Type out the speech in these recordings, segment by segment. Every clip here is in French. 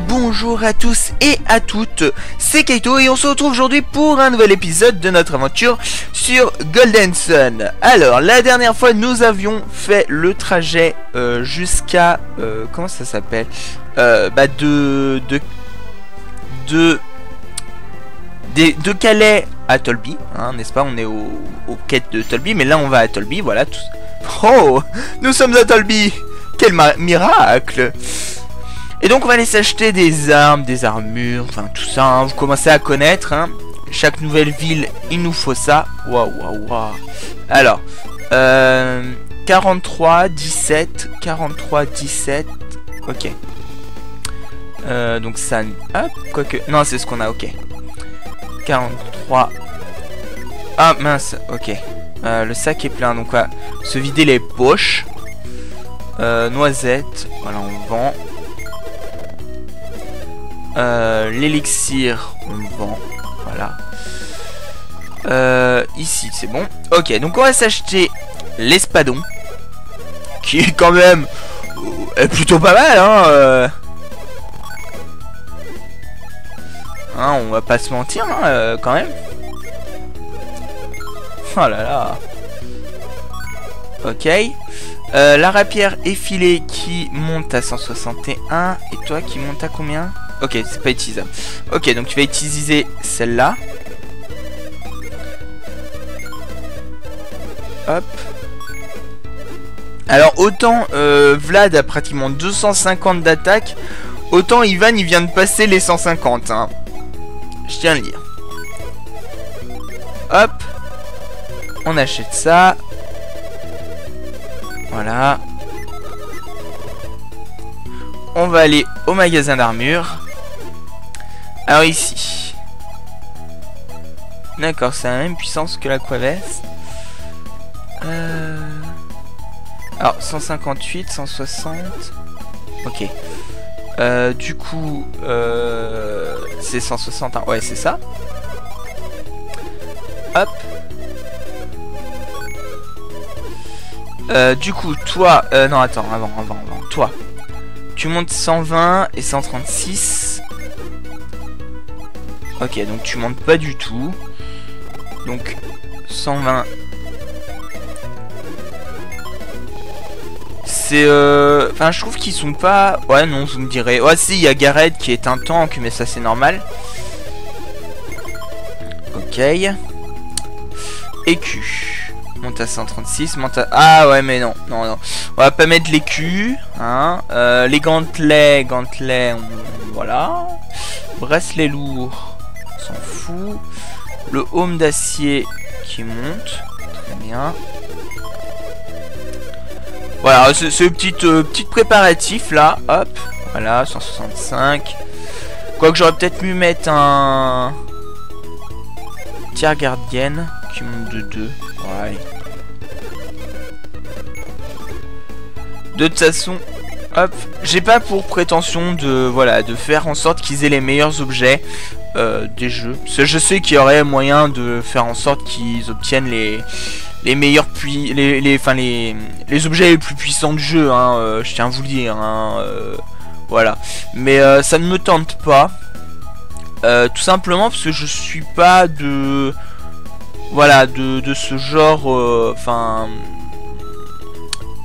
bonjour à tous et à toutes, c'est Kaito et on se retrouve aujourd'hui pour un nouvel épisode de notre aventure sur Golden Sun. Alors, la dernière fois nous avions fait le trajet jusqu'à... comment ça s'appelle, de Calais à Tolby, hein, n'est-ce pas? On est aux quêtes de Tolby, mais là on va à Tolby, voilà. Oh, nous sommes à Tolby! Quel miracle! Et donc on va aller s'acheter des armes, des armures, enfin tout ça, hein. Vous commencez à connaître, hein. Chaque nouvelle ville, il nous faut ça. Waouh, waouh, waouh. Alors, 43, 17, 43, 17, ok. Donc ça, hop, quoique, non c'est ce qu'on a, ok. 43, ah mince, ok. Le sac est plein, donc on va se vider les poches. Noisettes, voilà, on vend. L'élixir, on vend, voilà. Ici, c'est bon. Ok, donc on va s'acheter l'espadon, qui est quand même plutôt pas mal, hein. Hein, on va pas se mentir, hein, quand même. Oh là là. Ok. La rapière effilée qui monte à 161. Et toi qui monte à combien? Ok, c'est pas utilisable. Ok, donc tu vas utiliser celle-là. Hop. Alors autant Vlad a pratiquement 250 d'attaque, autant Ivan il vient de passer les 150, hein. Je tiens à le dire. Hop. On achète ça. Voilà. On va aller au magasin d'armure. Alors ici. D'accord, c'est la même puissance que la Quavesse. Alors 158, 160. Ok. Du coup, c'est 161. Ouais, c'est ça. Hop. Du coup, toi... non, attends, avant. Toi, tu montes 120 et 136. Ok, donc tu montes pas du tout. Donc, 120... C'est... Enfin, je trouve qu'ils sont pas... Ouais, non, vous me direz... Ouais, si, il y a Gareth qui est un tank, mais ça, c'est normal. Ok. Écu. Monte à 136, monte à... Ah ouais, mais non. On va pas mettre les culs, hein. Les gantelets, voilà. Bracelet lourd, on s'en fout. Le home d'acier qui monte, très bien. Voilà, ce petit préparatif là, hop. Voilà, 165. Quoique j'aurais peut-être mieux mettre un... tiers gardienne qui monte de 2. Ouais. De toute façon, hop, j'ai pas pour prétention de faire en sorte qu'ils aient les meilleurs objets des jeux. Parce que je sais qu'il y aurait moyen de faire en sorte qu'ils obtiennent les meilleurs les objets les plus puissants du jeu, hein, je tiens à vous le dire, hein, voilà. Mais ça ne me tente pas, tout simplement parce que je suis pas de... Voilà, de ce genre, enfin...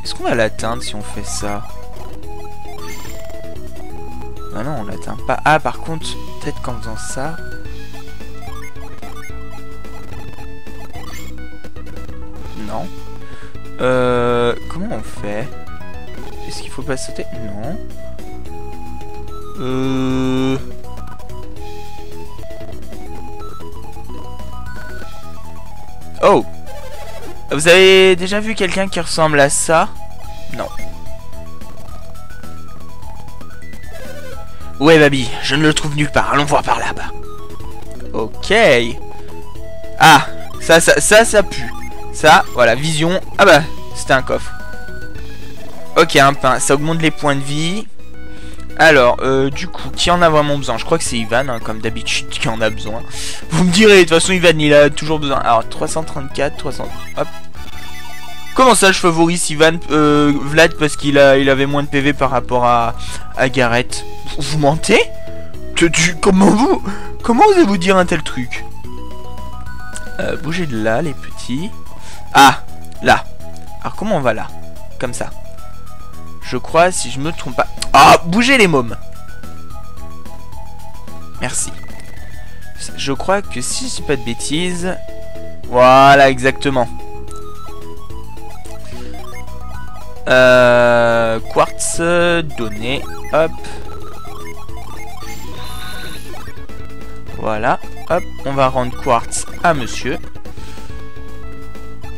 Est-ce qu'on va l'atteindre si on fait ça? Ah non, on l'atteint pas. Ah, par contre, peut-être qu'en faisant ça... Non. Comment on fait? Est-ce qu'il faut pas sauter? Non. Oh! Vous avez déjà vu quelqu'un qui ressemble à ça? Non. Ouais, Babi, je ne le trouve nulle part. Allons voir par là-bas. Ok. Ah, ça pue. Ça, voilà, vision. Ah bah, c'était un coffre. Ok, un pain. Ça augmente les points de vie. Alors, du coup, qui en a vraiment besoin? Je crois que c'est Ivan, hein, comme d'habitude, qui en a besoin. Vous me direz, de toute façon, Ivan, il a toujours besoin. Alors, 334, 300... Hop. Comment ça, je favorise Ivan, Vlad, parce qu'il avait moins de PV par rapport à Gareth? Vous mentez? Comment osez-vous dire un tel truc? Bougez de là, les petits. Ah, là. Alors, comment on va là? Comme ça. Je crois, si je me trompe pas... Ah, bougez les mômes. Merci. Je crois que si je dis pas de bêtises... Voilà, exactement. Quartz, donné. Hop. Voilà. Hop, on va rendre quartz à monsieur.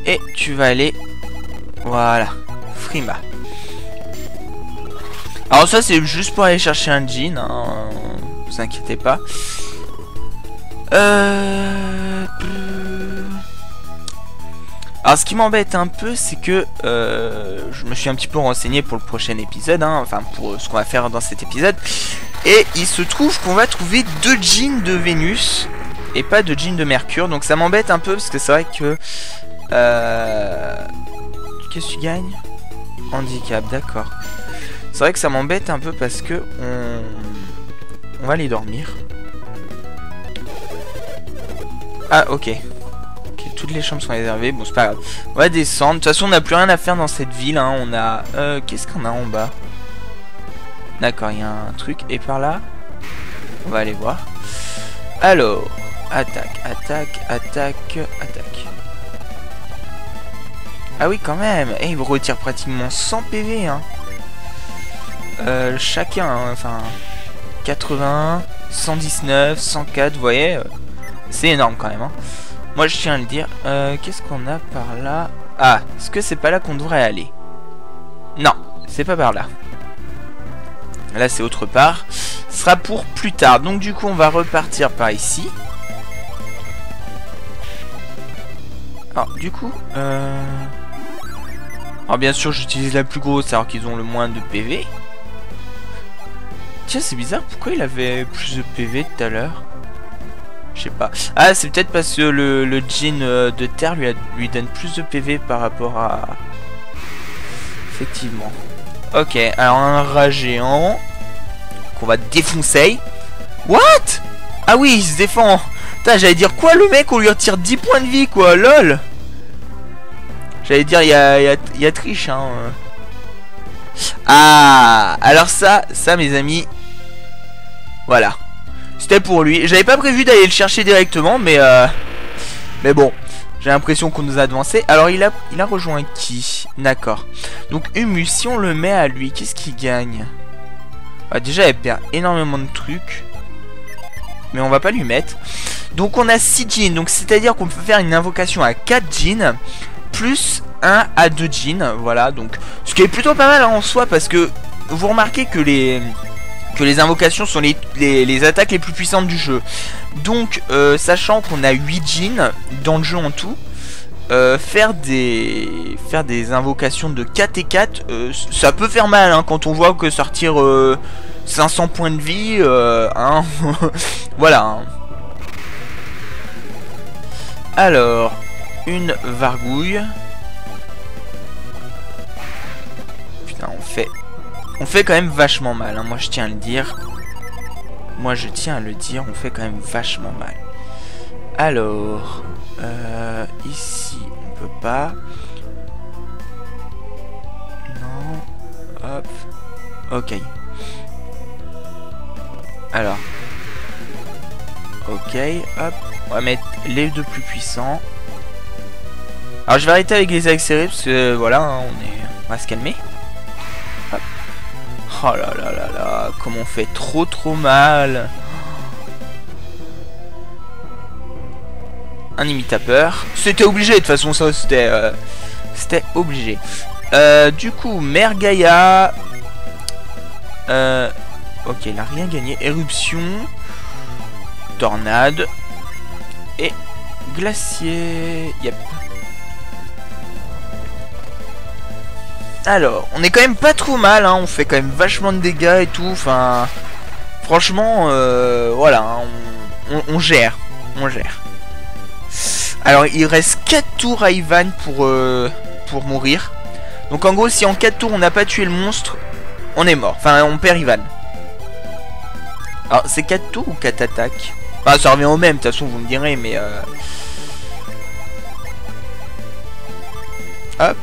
Et tu vas aller... Voilà. Frima. Alors ça, c'est juste pour aller chercher un jean. Hein. Vous inquiétez pas. Alors ce qui m'embête un peu, c'est que je me suis un petit peu renseigné pour le prochain épisode, hein, enfin pour ce qu'on va faire dans cet épisode. Et il se trouve qu'on va trouver 2 jeans de Vénus et pas de jeans de Mercure. Donc ça m'embête un peu parce que c'est vrai que... Qu'est-ce que tu gagnes? Handicap, d'accord. C'est vrai que ça m'embête un peu parce que on va aller dormir. Ah ok. Toutes les chambres sont réservées, bon c'est pas grave. On va descendre, de toute façon on n'a plus rien à faire dans cette ville, hein. On a... qu'est-ce qu'on a en bas? D'accord, il y a un truc, et par là on va aller voir. Alors, attaque, attaque, attaque, attaque. Ah oui quand même, et il me retire pratiquement 100 PV, hein. Chacun, hein, enfin... 80, 119, 104, vous voyez, c'est énorme quand même, hein. Moi je tiens à le dire. Qu'est-ce qu'on a par là? Ah, est-ce que c'est pas là qu'on devrait aller? Non, c'est pas par là. Là c'est autre part. Ce sera pour plus tard. Donc du coup on va repartir par ici. Alors du coup... Alors bien sûr j'utilise la plus grosse alors qu'ils ont le moins de PV. Tiens c'est bizarre, pourquoi il avait plus de PV tout à l'heure? Je sais pas. Ah, c'est peut-être parce que le jean de terre lui donne plus de PV par rapport à... Effectivement. Ok, alors un rat géant qu'on va défoncer. What? Ah oui, il se défend. Putain, j'allais dire quoi le mec? On lui retire 10 points de vie quoi, lol. J'allais dire, il y a triche, hein. Ah, alors ça mes amis. Voilà. C'était pour lui. J'avais pas prévu d'aller le chercher directement, mais bon, j'ai l'impression qu'on nous a avancé. Alors il a rejoint qui? D'accord. Donc Humus, si on le met à lui, qu'est-ce qu'il gagne? Bah, déjà, elle perd énormément de trucs, mais on va pas lui mettre. Donc on a 6 jeans. Donc c'est-à-dire qu'on peut faire une invocation à 4 jeans plus 1 à 2 jeans. Voilà. Donc ce qui est plutôt pas mal en soi parce que vous remarquez que les invocations sont les attaques les plus puissantes du jeu. Donc, sachant qu'on a 8 jeans dans le jeu en tout, faire des invocations de 4 et 4, ça peut faire mal, hein, quand on voit que sortir 500 points de vie, hein, voilà. Hein. Alors, une vargouille. Putain, on fait quand même vachement mal, hein. Moi je tiens à le dire. On fait quand même vachement mal. Alors, ici, on peut pas. Non. Hop. Ok. Alors. Ok, hop. On va mettre les 2 plus puissants. Alors je vais arrêter avec les accélérés parce que voilà, hein, on va se calmer. Hop. Oh là là là là, comment on fait trop mal. Un imitateur. C'était obligé, de toute façon ça c'était obligé. Du coup, Mère Gaïa. Ok, il a rien gagné. Éruption. Tornade. Et glacier. Yep. Alors, on est quand même pas trop mal, hein. On fait quand même vachement de dégâts et tout. Enfin, franchement, voilà, hein, on gère. Alors, il reste 4 tours à Ivan pour mourir. Donc en gros, si en 4 tours on n'a pas tué le monstre, on est mort. Enfin, on perd Ivan. Alors, c'est 4 tours ou 4 attaques? Enfin, ça revient au même, de toute façon, vous me direz, mais... Hop.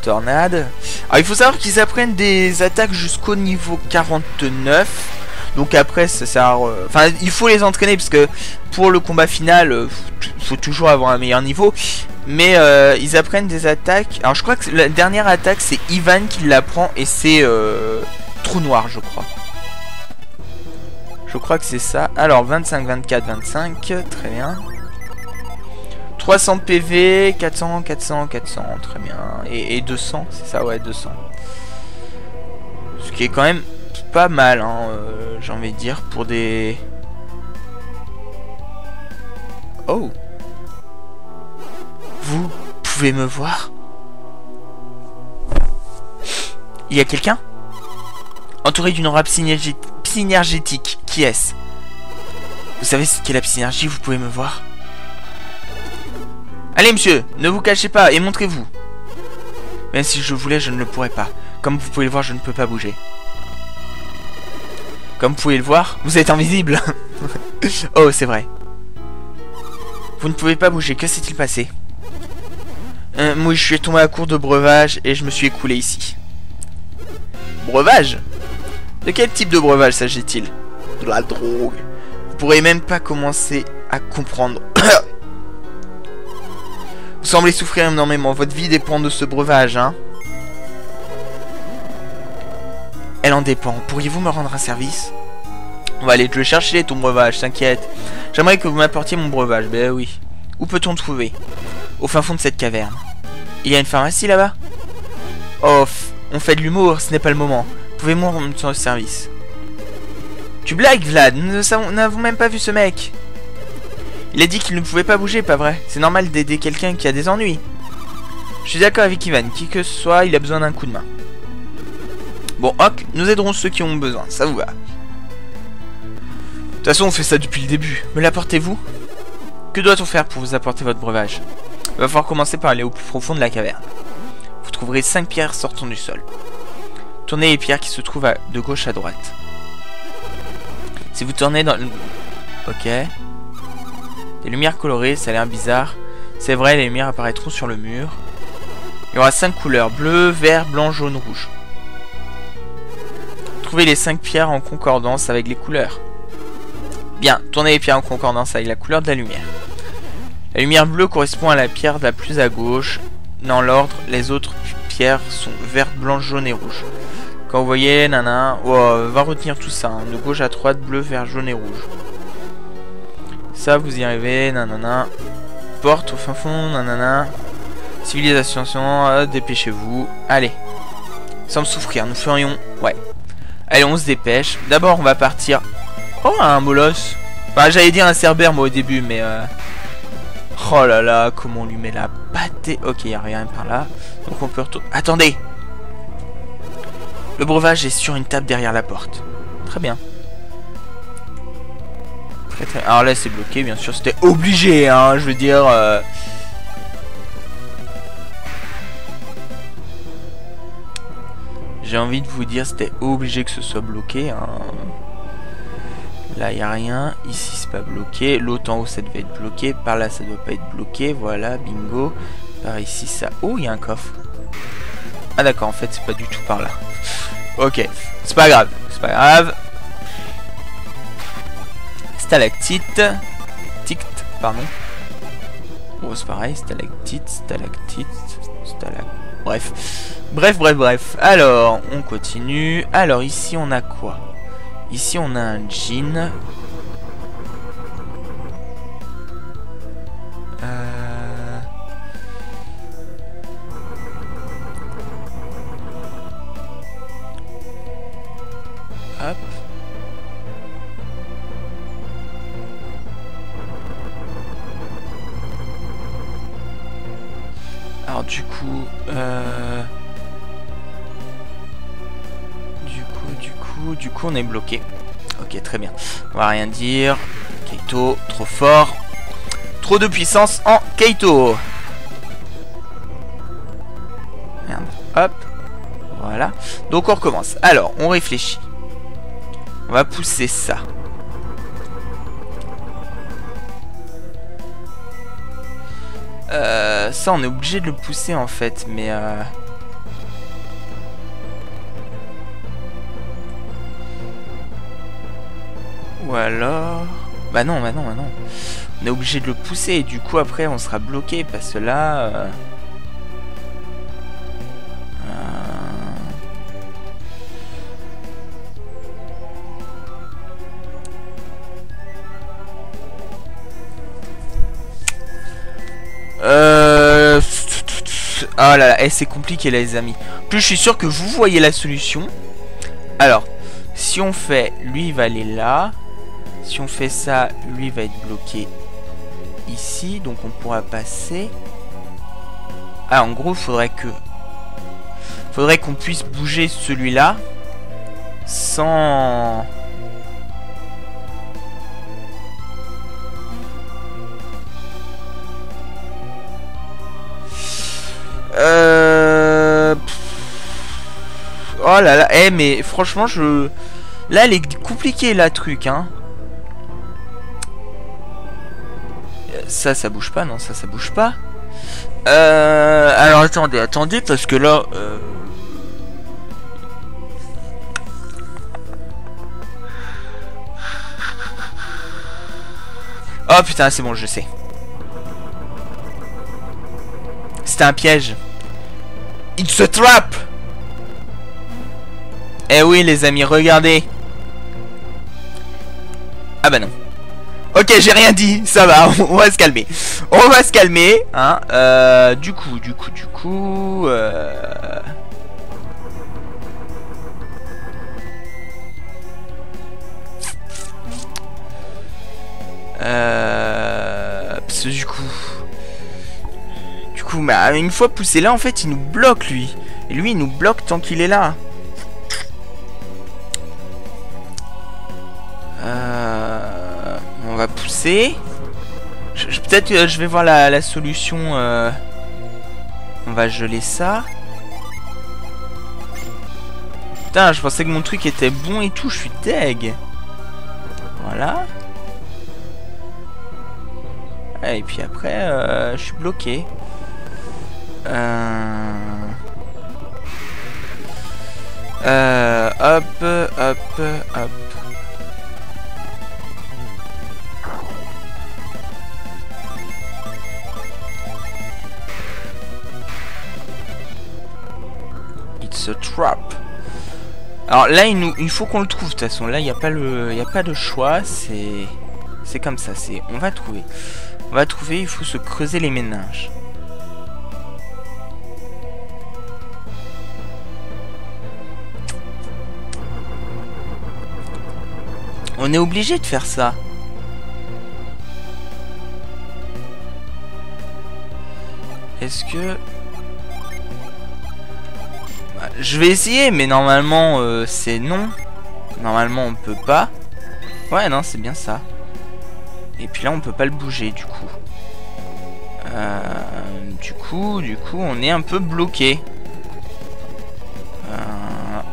Tornade. Alors, il faut savoir qu'ils apprennent des attaques jusqu'au niveau 49. Donc après, ça sert... Enfin, il faut les entraîner, parce que pour le combat final, faut toujours avoir un meilleur niveau. Mais ils apprennent des attaques. Alors, je crois que la dernière attaque, c'est Ivan qui l'apprend, et c'est... Trou noir, je crois. Je crois que c'est ça. Alors, 25, 24, 25. Très bien. 300 PV, 400, 400, 400. Très bien. Et 200, c'est ça? Ouais, 200. Ce qui est quand même pas mal, hein, j'ai envie de dire, pour des... Oh. Vous pouvez me voir? Il y a quelqu'un? Entouré d'une aura synergétique. Qui est-ce? Vous savez ce qu'est la synergie? Vous pouvez me voir? Allez, monsieur, ne vous cachez pas et montrez-vous. Même si je voulais, je ne le pourrais pas. Comme vous pouvez le voir, je ne peux pas bouger. Comme vous pouvez le voir, vous êtes invisible. Oh, c'est vrai. Vous ne pouvez pas bouger. Que s'est-il passé? Moi, je suis tombé à court de breuvage et je me suis écoulé ici. Breuvage? De quel type de breuvage s'agit-il? De la drogue. Vous pourrez même pas commencer à comprendre. Vous semblez souffrir énormément. Votre vie dépend de ce breuvage, hein? Elle en dépend. Pourriez-vous me rendre un service? On va aller te le chercher, ton breuvage, t'inquiète. J'aimerais que vous m'apportiez mon breuvage. Ben oui. Où peut-on trouver? Au fin fond de cette caverne. Il y a une pharmacie là-bas? Oh, on fait de l'humour, ce n'est pas le moment. Pouvez-vous me rendre un service? Tu blagues, Vlad? Nous n'avons même pas vu ce mec. Il a dit qu'il ne pouvait pas bouger, pas vrai? C'est normal d'aider quelqu'un qui a des ennuis. Je suis d'accord avec Ivan. Qui que ce soit, il a besoin d'un coup de main. Bon, ok, nous aiderons ceux qui ont besoin. Ça vous va? De toute façon, on fait ça depuis le début. Me l'apportez-vous? Que doit-on faire pour vous apporter votre breuvage? Il va falloir commencer par aller au plus profond de la caverne. Vous trouverez 5 pierres sortant du sol. Tournez les pierres qui se trouvent de gauche à droite. Si vous tournez dans le... Ok. Des lumières colorées, ça a l'air bizarre. C'est vrai, les lumières apparaîtront sur le mur. Il y aura 5 couleurs. Bleu, vert, blanc, jaune, rouge. Trouvez les 5 pierres en concordance avec les couleurs. Bien, tournez les pierres en concordance avec la couleur de la lumière. La lumière bleue correspond à la pierre la plus à gauche. Dans l'ordre, les autres pierres sont vert, blanc, jaune et rouge. Quand vous voyez, nana, oh, va retenir tout ça, hein. De gauche à droite, bleu, vert, jaune et rouge. Ça, vous y arrivez, nanana. Porte au fin fond, nanana. Civilisation, dépêchez-vous. Allez. Sans me souffrir, nous ferions... Ouais. Allez, on se dépêche. D'abord, on va partir... Oh, un molosse. Enfin, j'allais dire un cerbère, moi, au début, mais... Oh là là, comment on lui met la pâtée. Ok, il n'y a rien par là. Donc on peut retourner... Attendez! Le breuvage est sur une table derrière la porte. Très bien. Très. Alors là, c'est bloqué, bien sûr. C'était obligé, hein, je veux dire... J'ai envie de vous dire, c'était obligé que ce soit bloqué, hein. Là, il n'y a rien. Ici, c'est pas bloqué. L'autre en haut, ça devait être bloqué. Par là, ça doit pas être bloqué. Voilà, bingo. Par ici, ça... Oh, il y a un coffre. Ah, d'accord, en fait, c'est pas du tout par là. Ok, c'est pas grave. C'est pas grave. Stalactite. Tict, pardon. Oh, c'est pareil. Stalactite, stalactite, Bref. Bref. Alors, on continue. Alors, ici, on a quoi? Ici, on a un jean. Hop. Alors, du coup... Du coup, on est bloqué. Ok, très bien. On va rien dire. Kaito, trop fort. Trop de puissance en Kaito. Merde. Hop. Voilà. Donc, on recommence. Alors, on réfléchit. On va pousser ça. Ça, on est obligé de le pousser en fait, mais ou alors... Bah non. On est obligé de le pousser et du coup après on sera bloqué parce que là... Oh là là, c'est compliqué là les amis. Plus je suis sûr que vous voyez la solution. Alors, si on fait... Lui il va aller là. Si on fait ça, lui va être bloqué ici. Donc on pourra passer. Ah, en gros, faudrait qu'on puisse bouger celui-là sans... Oh là là, mais franchement, là, elle est compliquée, la truc, hein. Ça bouge pas, non, ça bouge pas. Alors, attendez, parce que là... Oh putain, c'est bon, je sais. C'était un piège. It's a trap. Eh oui les amis, regardez. Ah bah non. Ok, j'ai rien dit, ça va, on va se calmer. On va se calmer, hein. Du coup. Parce que du coup, bah, une fois poussé là, en fait, il nous bloque lui. Et lui, il nous bloque tant qu'il est là. On va pousser. Peut-être que je vais voir la solution. On va geler ça. Putain, je pensais que mon truc était bon et tout. Je suis deg. Voilà. Et puis après, je suis bloqué. Hop. It's a trap. Alors là, il faut qu'on le trouve de toute façon. Là, il n'y a pas de choix. C'est comme ça. On va trouver. Il faut se creuser les méninges. On est obligé de faire ça. Est-ce que... Je vais essayer, mais normalement, c'est non. Normalement, on peut pas. Ouais, non, c'est bien ça. Et puis là, on peut pas le bouger, du coup. Du coup, on est un peu bloqué.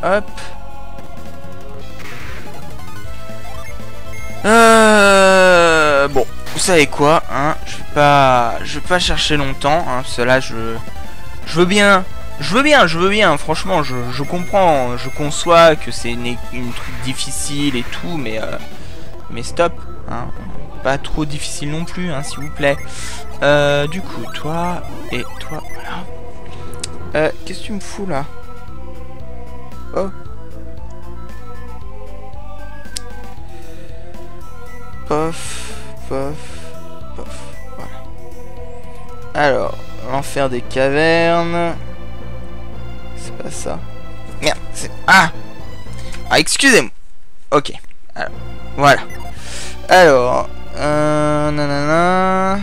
Hop. Bon, vous savez quoi, hein, je vais pas chercher longtemps, hein, parce que là, je veux bien, franchement, je comprends, je conçois que c'est une truc difficile et tout, mais stop, hein, pas trop difficile non plus, hein, s'il vous plaît. Du coup, toi et toi, voilà. Qu'est-ce que tu me fous là? Oh. Pof, voilà. Alors, l'enfer des cavernes. C'est pas ça. Merde, c'est... Ah, excusez-moi. Ok, alors, voilà. Alors, nanana...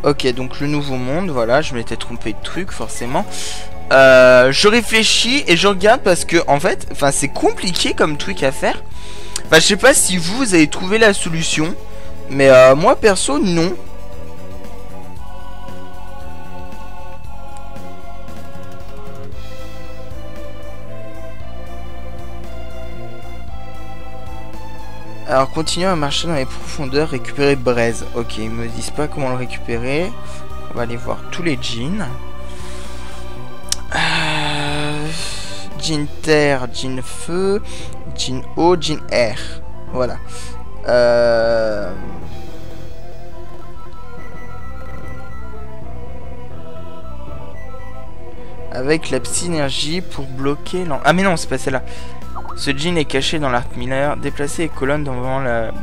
Ok, donc le nouveau monde, voilà, je m'étais trompé de truc, forcément. Je réfléchis et je regarde parce que, en fait, c'est compliqué comme truc à faire. Enfin, je sais pas si vous avez trouvé la solution, mais moi perso, non. Alors, continuez à marcher dans les profondeurs, récupérer braise. Ok, ils me disent pas comment le récupérer. On va aller voir tous les jeans. Jean terre, jean feu, jean eau, jean air. Voilà. Avec la synergie pour bloquer l'en... Ah mais non, c'est pas celle-là. Ce jean est caché dans l'Art Miller. Déplacer les colonnes devant le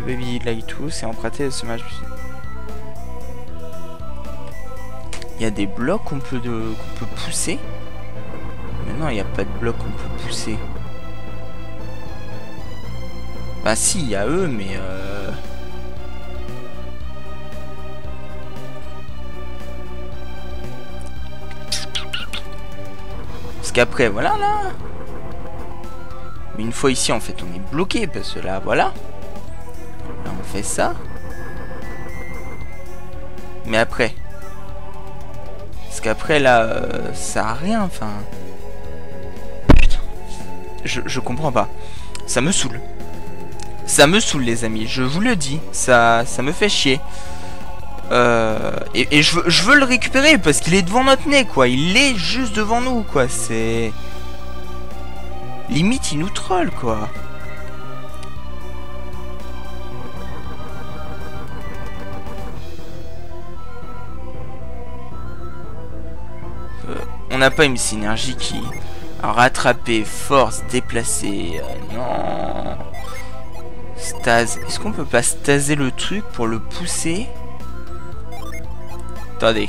Baby Lighthouse et emprunter le semage. Il y a des blocs qu'on peut pousser. Mais non, il n'y a pas de blocs qu'on peut pousser. Bah si, il y a eux, mais parce qu'après, voilà là. Mais une fois ici, en fait, on est bloqué parce que là, voilà. Là, on fait ça. Mais après. Parce qu'après, là, ça sert à rien, enfin... Putain. Je comprends pas. Ça me saoule. Ça me saoule, les amis. Je vous le dis. Ça me fait chier. Et je veux le récupérer parce qu'il est devant notre nez, quoi. Il est juste devant nous, quoi. C'est... Limite, il nous troll, quoi. On n'a pas une synergie qui a rattrapé, force, déplacer. Non. Stase. Est-ce qu'on peut pas staser le truc pour le pousser? Attendez.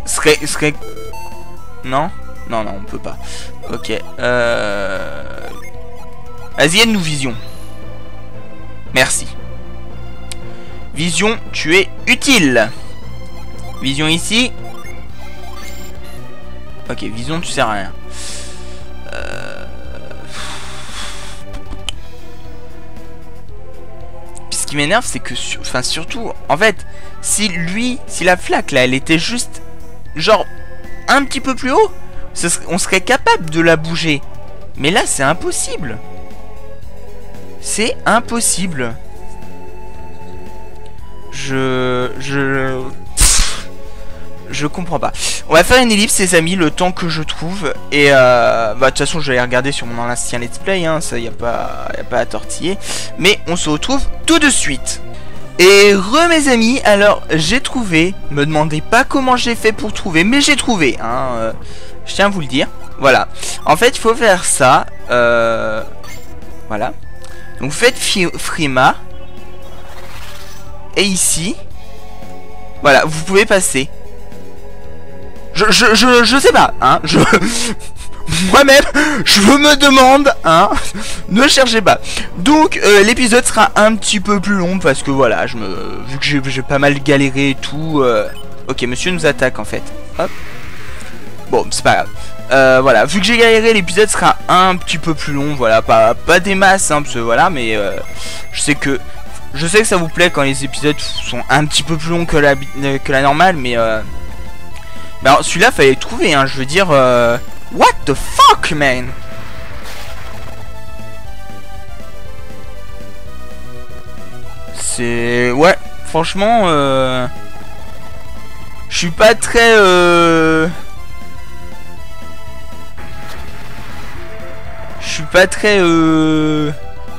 Serait... Non? Non, non, on peut pas. Ok. Vas-y, aide-nous, Vision. Merci. Vision, tu es utile. Vision ici. Ok, Vision, tu sers à rien. Puis ce qui m'énerve, c'est que... Enfin, surtout... En fait, si la flaque, là, elle était juste... Genre, un petit peu plus haut, on serait capable de la bouger. Mais là, c'est impossible. C'est impossible. Je comprends pas. On va faire une ellipse, les amis, le temps que je trouve. Et bah de toute façon, je vais regarder sur mon ancien let's play, hein, ça y a pas à tortiller. Mais on se retrouve tout de suite. Et mes amis, alors j'ai trouvé. Me demandez pas comment j'ai fait pour trouver, mais j'ai trouvé. Hein, je tiens à vous le dire. Voilà. En fait, il faut faire ça. Voilà. Donc vous faites Frima. Et ici, voilà, vous pouvez passer. Je sais pas, hein. Moi-même, je me demande, hein. Ne cherchez pas. Donc, l'épisode sera un petit peu plus long parce que voilà, vu que j'ai pas mal galéré et tout. Ok, monsieur nous attaque en fait. Hop. Bon, c'est pas grave. Voilà, vu que j'ai galéré, l'épisode sera un petit peu plus long. Voilà, pas des masses, hein, parce que voilà, mais je sais que ça vous plaît quand les épisodes sont un petit peu plus longs que la normale, mais bah, celui-là fallait le trouver, hein, je veux dire, what the fuck, man. C'est... Ouais, franchement, je suis pas très... Je suis pas très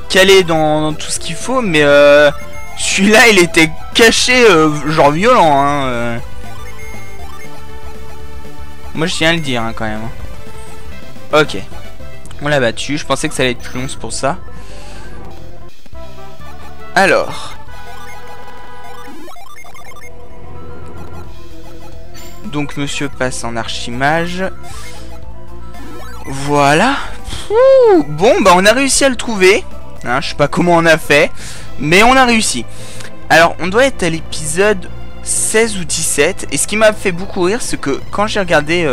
calé dans tout ce qu'il faut, mais celui-là il était caché genre violent, hein. Moi je tiens à le dire, hein, quand même. Ok, on l'a battu. Je pensais que ça allait être plus long, c'est pour ça. Alors, donc monsieur passe en archimage. Voilà. Ouh, bon, bah on a réussi à le trouver, hein, je sais pas comment on a fait, mais on a réussi. Alors, on doit être à l'épisode 16 ou 17. Et ce qui m'a fait beaucoup rire, c'est que quand j'ai regardé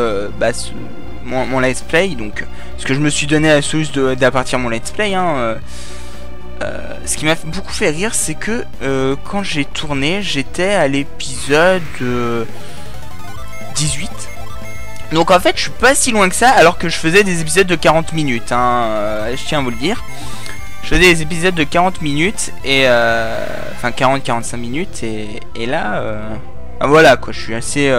mon let's play, donc ce que je me suis donné à la sauce d'à partir de mon let's play, hein, Ce qui m'a beaucoup fait rire, c'est que quand j'ai tourné, j'étais à l'épisode 18. Donc en fait, je suis pas si loin que ça, alors que je faisais des épisodes de 40 minutes. Hein, je tiens à vous le dire. Je faisais des épisodes de 40 minutes, et enfin 40-45 minutes, et là, voilà quoi, je suis assez...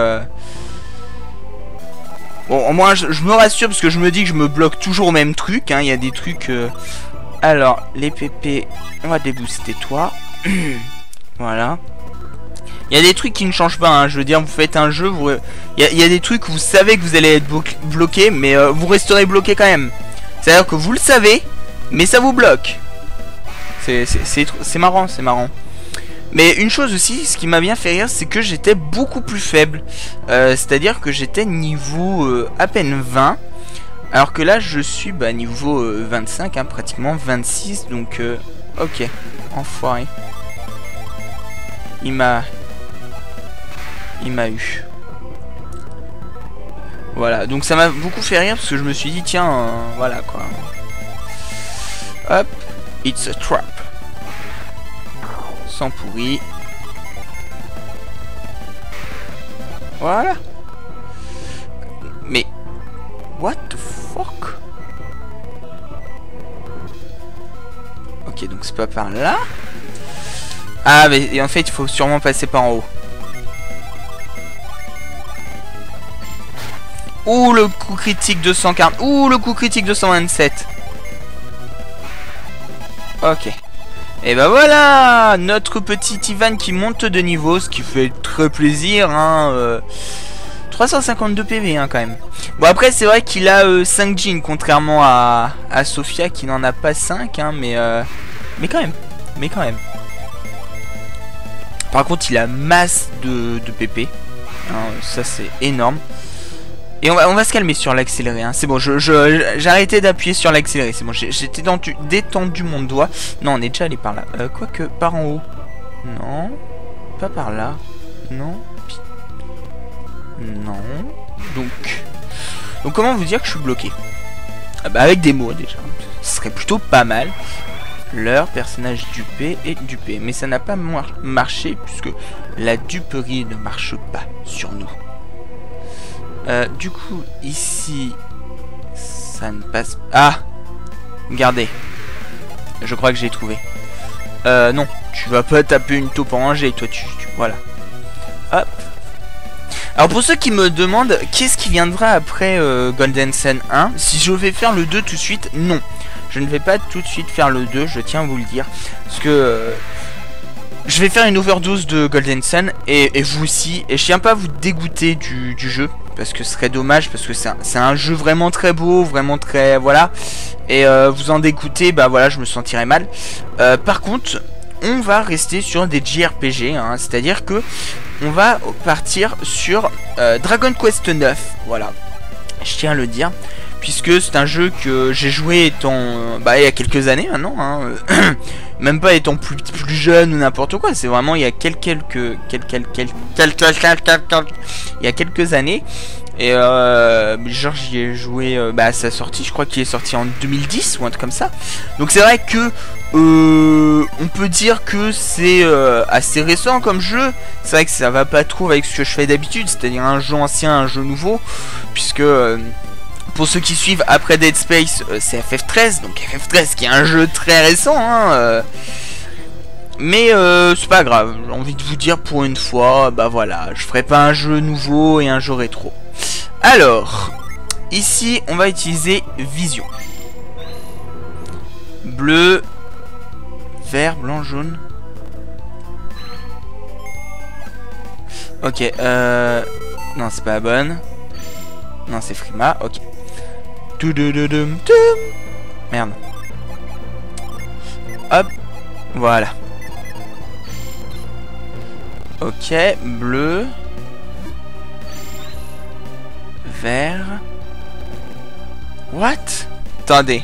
Bon, au moins, je me rassure, parce que je me dis que je me bloque toujours au même truc. Hein, il y a des trucs... Alors, les PP, on va débooster toi. Voilà. Il y a des trucs qui ne changent pas, hein. Je veux dire, vous faites un jeu, il y a des trucs où vous savez que vous allez être bloqué, mais vous resterez bloqué quand même. C'est-à-dire que vous le savez, mais ça vous bloque. C'est marrant, c'est marrant. Mais une chose aussi, ce qui m'a bien fait rire, c'est que j'étais beaucoup plus faible. C'est-à-dire que j'étais niveau à peine 20. Alors que là, je suis niveau 25, hein, pratiquement 26. Donc, ok, enfoiré. Il m'a eu. Voilà, donc ça m'a beaucoup fait rire parce que je me suis dit, tiens, voilà quoi. Hop, it's a trap. Sans pourri. Voilà. Mais, what the fuck? Ok, donc c'est pas par là. Ah, mais et en fait, il faut sûrement passer par en haut. Ouh, le coup critique de 140. Ouh, le coup critique de 127. Ok. Et bah voilà, notre petit Ivan qui monte de niveau, ce qui fait très plaisir. Hein, 352 PV hein, quand même. Bon, après, c'est vrai qu'il a 5 jeans, contrairement à Sophia qui n'en a pas 5. Hein, mais quand même. Mais quand même. Par contre, il a masse de PP. Hein, ça, c'est énorme. Et on va se calmer sur l'accéléré. Hein. C'est bon, j'ai arrêté d'appuyer sur l'accéléré. C'est bon, j'ai détendu mon doigt. Non, on est déjà allé par là. Quoique, par en haut. Non. Pas par là. Non. Non. Donc comment vous dire que je suis bloqué? Ah bah, avec des mots déjà. Ce serait plutôt pas mal. Leur personnage dupé et dupé. Mais ça n'a pas marché puisque la duperie ne marche pas sur nous. Du coup, ici, ça ne passe pas. Ah, regardez. Je crois que j'ai trouvé. Non, tu vas pas taper une taupe en G, toi, voilà. Hop. Alors, pour ceux qui me demandent, qu'est-ce qui viendra après Golden Sun 1? Si je vais faire le 2 tout de suite, non. Je ne vais pas tout de suite faire le 2, je tiens à vous le dire. Parce que... je vais faire une overdose de Golden Sun et vous aussi. Et je tiens pas à vous dégoûter du jeu. Parce que ce serait dommage. Parce que c'est un jeu vraiment très beau. Vraiment très... Voilà. Et vous en dégoûter, bah voilà, je me sentirais mal. Par contre, on va rester sur des JRPG. Hein, c'est-à-dire que on va partir sur Dragon Quest 9. Voilà. Je tiens à le dire. Puisque c'est un jeu que j'ai joué étant il y a quelques années maintenant, hein, même pas étant plus jeune ou n'importe quoi, c'est vraiment il y a quelques années. Et genre j'y ai joué à sa sortie, je crois qu'il est sorti en 2010 ou un truc comme ça. Donc c'est vrai que on peut dire que c'est assez récent comme jeu. C'est vrai que ça va pas trop avec ce que je fais d'habitude, c'est-à-dire un jeu ancien, un jeu nouveau, puisque pour ceux qui suivent après Dead Space, c'est FF13, donc FF13 qui est un jeu très récent, hein, mais c'est pas grave, j'ai envie de vous dire pour une fois, bah voilà, je ferai pas un jeu nouveau et un jeu rétro. Alors, ici on va utiliser Vision. Bleu, vert, blanc, jaune. Ok, non c'est pas la bonne. Non c'est Frima, ok. Merde. Hop. Voilà. Ok. Bleu. Vert. What? Attendez.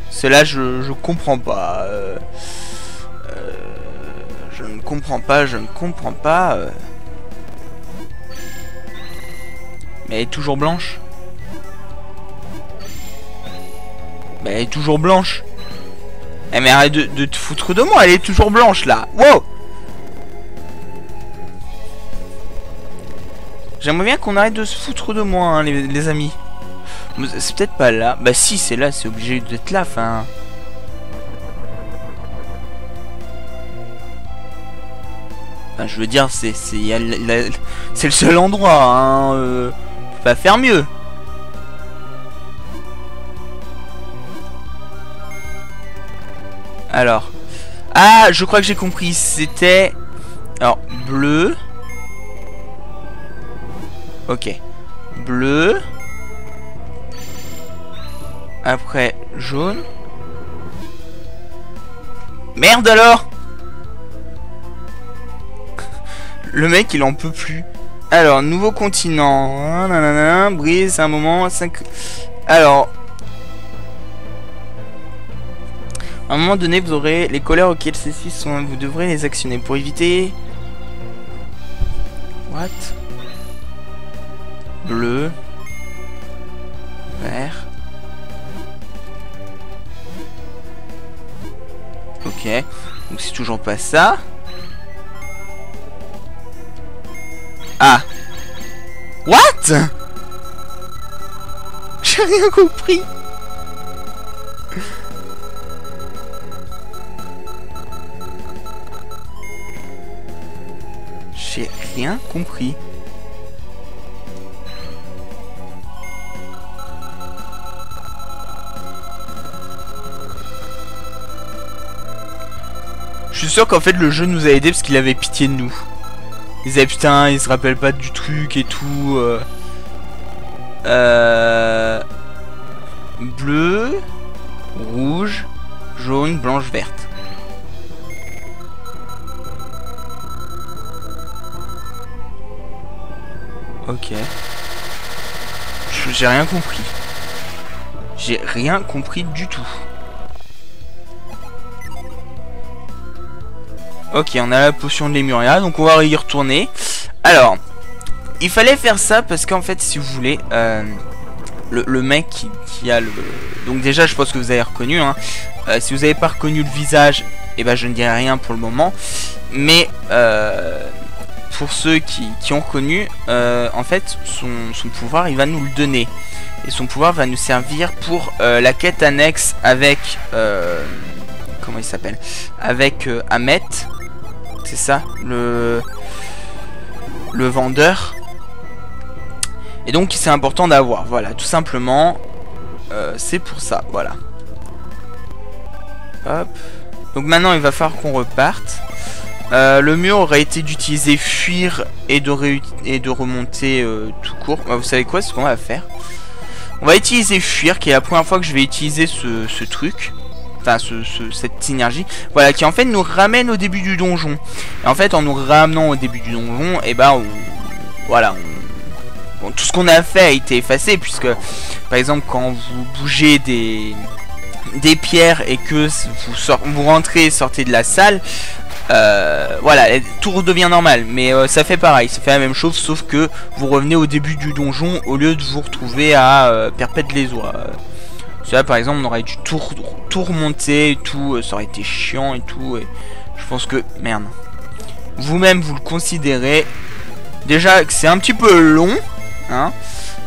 Cela je comprends pas. Je ne comprends pas. Mais elle est toujours blanche. Mais elle est toujours blanche. Eh mais arrête de te foutre de moi, elle est toujours blanche là. Wow. J'aimerais bien qu'on arrête de se foutre de moi, hein, les amis. C'est peut-être pas là. Bah si, c'est là, c'est obligé d'être là, enfin... Enfin, je veux dire, c'est le seul endroit, hein. On peut pas faire mieux. Alors... Ah, je crois que j'ai compris. C'était... Alors, bleu... Ok. Bleu. Après, jaune. Merde alors. Le mec, il en peut plus. Alors, nouveau continent. Nanana, brise, un moment. 5... Alors... À un moment donné, vous aurez les colères auxquelles ceux-ci sont... Vous devrez les actionner pour éviter... What? Bleu, vert. Ok, donc c'est toujours pas ça. Ah. What? J'ai rien compris. J'ai rien compris. Je suis sûr qu'en fait le jeu nous a aidé parce qu'il avait pitié de nous. Il disait putain, il se rappelle pas du truc et tout. Bleu, rouge, jaune, blanche, verte. Ok. J'ai rien compris. J'ai rien compris du tout. Ok, on a la potion de Lemuria, donc on va y retourner. Alors, il fallait faire ça parce qu'en fait, si vous voulez, le mec qui a le... Donc déjà, je pense que vous avez reconnu, hein. Si vous n'avez pas reconnu le visage, eh ben, je ne dirai rien pour le moment. Mais pour ceux qui ont reconnu, en fait, son pouvoir, il va nous le donner. Et son pouvoir va nous servir pour la quête annexe avec... comment il s'appelle? Avec Ahmet. C'est ça, le vendeur. Et donc c'est important d'avoir, voilà, tout simplement. C'est pour ça, voilà. Hop. Donc maintenant il va falloir qu'on reparte. Le mieux aurait été d'utiliser fuir et de remonter tout court. Vous savez quoi, ce qu'on va faire? On va utiliser fuir, qui est la première fois que je vais utiliser ce truc. Enfin, cette synergie, voilà, qui en fait nous ramène au début du donjon. Et en fait, en nous ramenant au début du donjon, et ben, voilà, bon, tout ce qu'on a fait a été effacé, puisque, par exemple, quand vous bougez des pierres et que vous rentrez et sortez de la salle, voilà, tout redevient normal. Mais ça fait pareil, ça fait la même chose, sauf que vous revenez au début du donjon au lieu de vous retrouver à Perpète-les-Oies. Là par exemple on aurait dû tout remonter et tout, ça aurait été chiant et tout, et je pense que merde, vous-même vous le considérez déjà que c'est un petit peu long, hein.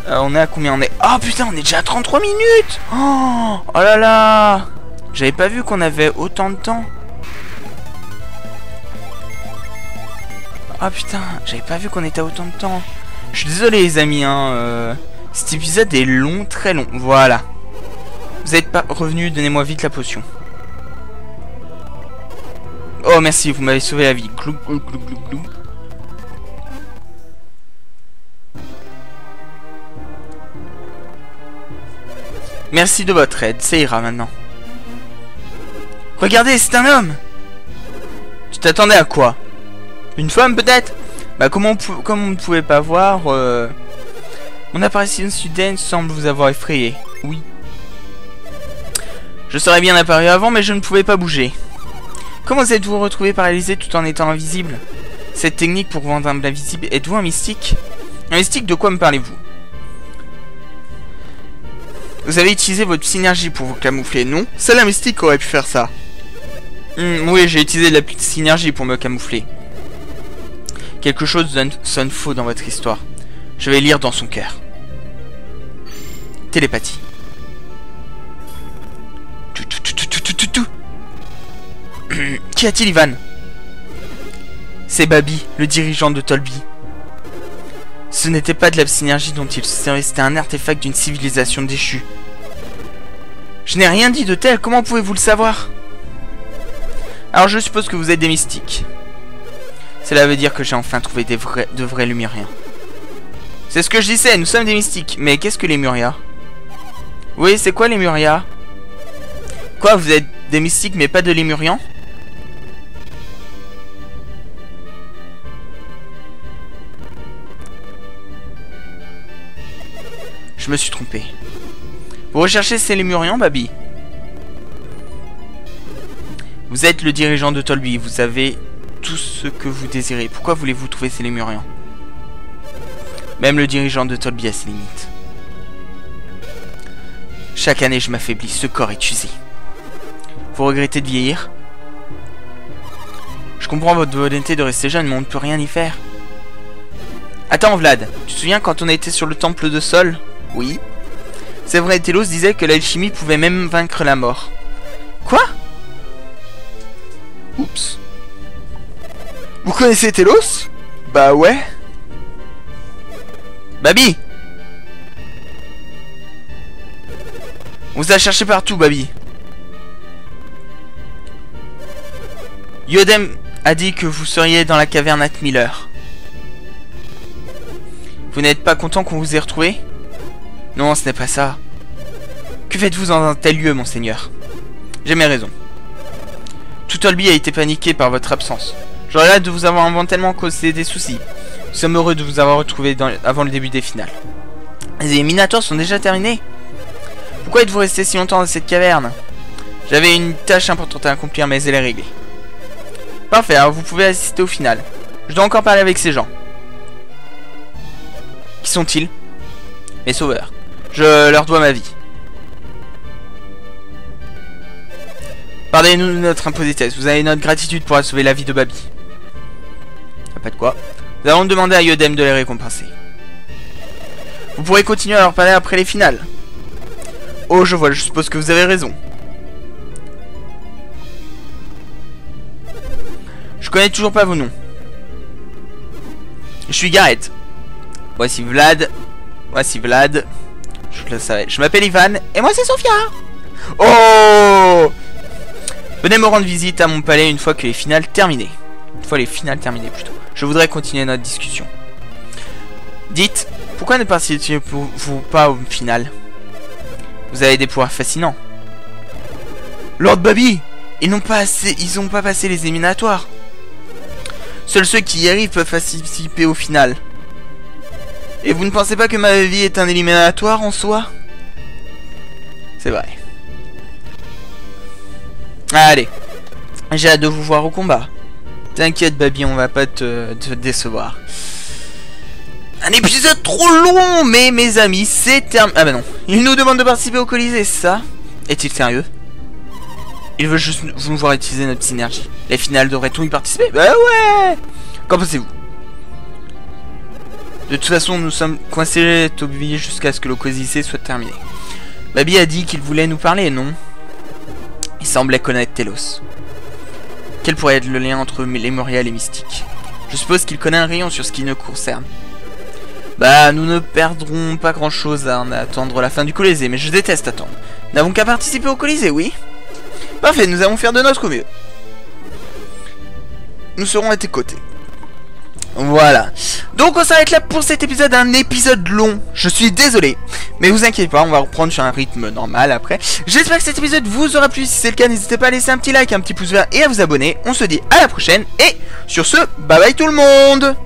On est à combien? On est... Oh putain, on est déjà à 33 minutes. Oh là là, j'avais pas vu qu'on avait autant de temps. Ah putain, j'avais pas vu qu'on était à autant de temps. Je suis désolé les amis, hein, cet épisode est long, très long, voilà. Vous n'êtes pas revenu, donnez-moi vite la potion. Oh merci, vous m'avez sauvé la vie. Glou, glou, glou, glou, glou. Merci de votre aide, ça ira maintenant. Regardez, c'est un homme. Tu t'attendais à quoi? Une femme peut-être? Bah comme on ne pouvait pas voir, mon apparition soudaine semble vous avoir effrayé. Oui. Je serais bien apparu avant, mais je ne pouvais pas bouger. Comment êtes-vous retrouvé paralysé tout en étant invisible? Cette technique pour rendre invisible, êtes-vous un mystique? Un mystique, de quoi me parlez-vous? Vous avez utilisé votre synergie pour vous camoufler, non? Seul un mystique aurait pu faire ça. Oui, j'ai utilisé de la petite synergie pour me camoufler. Quelque chose sonne faux dans votre histoire. Je vais lire dans son cœur. Télépathie. Qu'y a-t-il, Ivan? C'est Babi, le dirigeant de Tolby. Ce n'était pas de la synergie dont il se servait, c'était un artefact d'une civilisation déchue. Je n'ai rien dit de tel, comment pouvez-vous le savoir? Alors je suppose que vous êtes des mystiques. Cela veut dire que j'ai enfin trouvé de vrais Lémuriens. C'est ce que je disais, nous sommes des mystiques. Mais qu'est-ce que les Lémuriens? Oui, c'est quoi les Lémuriens? Quoi, vous êtes des mystiques mais pas de Lémuriens? Je me suis trompé. Vous recherchez ces Lémuriens, Babi? Vous êtes le dirigeant de Tolby, vous avez tout ce que vous désirez. Pourquoi voulez-vous trouver ces Lémuriens? Même le dirigeant de Tolby a ses limites. Chaque année, je m'affaiblis, ce corps est usé. Vous regrettez de vieillir? Je comprends votre volonté de rester jeune, mais on ne peut rien y faire. Attends, Vlad, tu te souviens quand on était sur le temple de Sol? Oui. C'est vrai, Telos disait que l'alchimie pouvait même vaincre la mort. Quoi? Oups. Vous connaissez Telos? Bah ouais. Babi! On vous a cherché partout, Babi. Yodem a dit que vous seriez dans la caverne Atmiller. Vous n'êtes pas content qu'on vous ait retrouvé? Non, ce n'est pas ça. Que faites-vous dans un tel lieu, monseigneur? J'ai mes raisons. Tout Tolby a été paniqué par votre absence. Je regrette de vous avoir involontairement causé des soucis. Nous sommes heureux de vous avoir retrouvé avant le début des finales. Les éliminatoires sont déjà terminés. Pourquoi êtes-vous resté si longtemps dans cette caverne? J'avais une tâche importante à accomplir, mais elle est réglée. Parfait, alors vous pouvez assister au final. Je dois encore parler avec ces gens. Qui sont-ils? Mes sauveurs. Je leur dois ma vie. Pardonnez-nous notre impolitesse. Vous avez notre gratitude pour sauver la vie de Babi. Pas de quoi. Nous allons demander à Yodem de les récompenser. Vous pourrez continuer à leur parler après les finales. Oh, je vois, je suppose que vous avez raison. Je connais toujours pas vos noms. Je suis Gareth. Voici Vlad. Voici Vlad. Je le savais. Je m'appelle Ivan. Et moi c'est Sofia. Oh! Venez me rendre visite à mon palais une fois que les finales terminées. Une fois les finales terminées plutôt. Je voudrais continuer notre discussion. Dites, pourquoi ne participez-vous pas au final? Vous avez des pouvoirs fascinants. Lord Babi, ils n'ont pas passé les éliminatoires. Seuls ceux qui y arrivent peuvent participer au final. Et vous ne pensez pas que ma vie est un éliminatoire en soi? C'est vrai. Allez, j'ai hâte de vous voir au combat. T'inquiète Babi, on va pas te décevoir. Un épisode trop long, mais mes amis, c'est terminé. Ah bah non, il nous demande de participer au Colisée, ça? Est-il sérieux? Il veut juste nous voir utiliser notre synergie. Les finales devraient-on y participer? Bah ouais! Qu'en pensez-vous? De toute façon, nous sommes coincés Tolby jusqu'à ce que le Colisée soit terminé. Babi a dit qu'il voulait nous parler, non? Il semblait connaître Telos. Quel pourrait être le lien entre Lémuria et les mystiques? Je suppose qu'il connaît un rayon sur ce qui nous concerne. Bah, nous ne perdrons pas grand chose à en attendre la fin du Colisée, mais je déteste attendre. Nous n'avons qu'à participer au Colisée, oui? Parfait, nous allons faire de notre mieux. Nous serons à tes côtés. Voilà. Donc on s'arrête là pour cet épisode, un épisode long. Je suis désolé, mais vous inquiétez pas, on va reprendre sur un rythme normal après. J'espère que cet épisode vous aura plu. Si c'est le cas, n'hésitez pas à laisser un petit like, un petit pouce vert et à vous abonner. On se dit à la prochaine et sur ce, bye bye tout le monde.